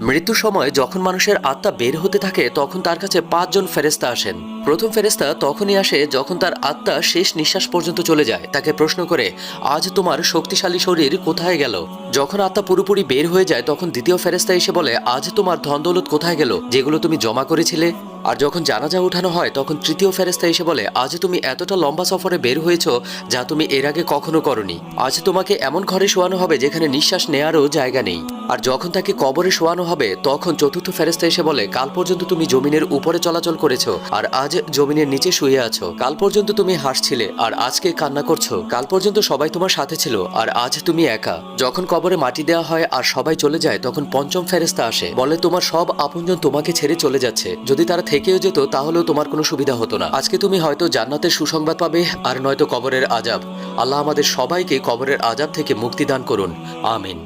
মৃত্যুর সময় যখন মানুষের আত্মা বের হতে থাকে তখন তার কাছে 5 জন ফেরেশতা আসেন। প্রথম ফেরেশতা তখনই আসে যখন তার আত্মা শেষ নিঃশ্বাস পর্যন্ত চলে যায়। তাকে প্রশ্ন করে, আজ তোমার শক্তিশালী শরীর কোথায় গেল? যখন আত্মা পুরোপুরি বের হয়ে যায় তখন দ্বিতীয় ফেরেশতা এসে বলে, আজ তোমার ধন দৌলত কোথায় গেল যেগুলো তুমি জমা করেছিলে? আর যখন জানাজা উঠানো হয় তখন তৃতীয় ফেরেশতা এসে বলে, আজ তুমি এতটা লম্বা সফরে বের হয়েছো যা তুমি এর আগে কখনো করনি। আজ তোমাকে এমন ঘরে শোয়ানো হবে যেখানে নিঃশ্বাস নেয়ারও জায়গা নেই। আর যখন তাকে কবরে শোয়ানো হবে তখন চতুর্থ ফেরেশতা এসে বলে, কাল পর্যন্ত তুমি জমিনের উপরে চলাচল করেছো আর আজ জমিনের নিচে শুয়ে আছো। কাল পর্যন্ত তুমি হাসছিলে আর আজকে কান্না করছো। কাল পর্যন্ত সবাই তোমার সাথে ছিল আর আজ তুমি একা। যখন কবরে মাটি দেওয়া হয় আর সবাই চলে যায় তখন পঞ্চম ফেরেশতা আসে, বলে তোমার সব আপনজন তোমাকে ছেড়ে চলে যাচ্ছে। যদি তারা থেকেও যেত তাহলেও তোমার কোনো সুবিধা হতো না। আজকে তুমি হয়তো জান্নাতের সুসংবাদ পাবে আর নয়তো কবরের আযাব। আল্লাহ আমাদের সবাইকে কবরের আযাব থেকে মুক্তি দান করুন। আমিন।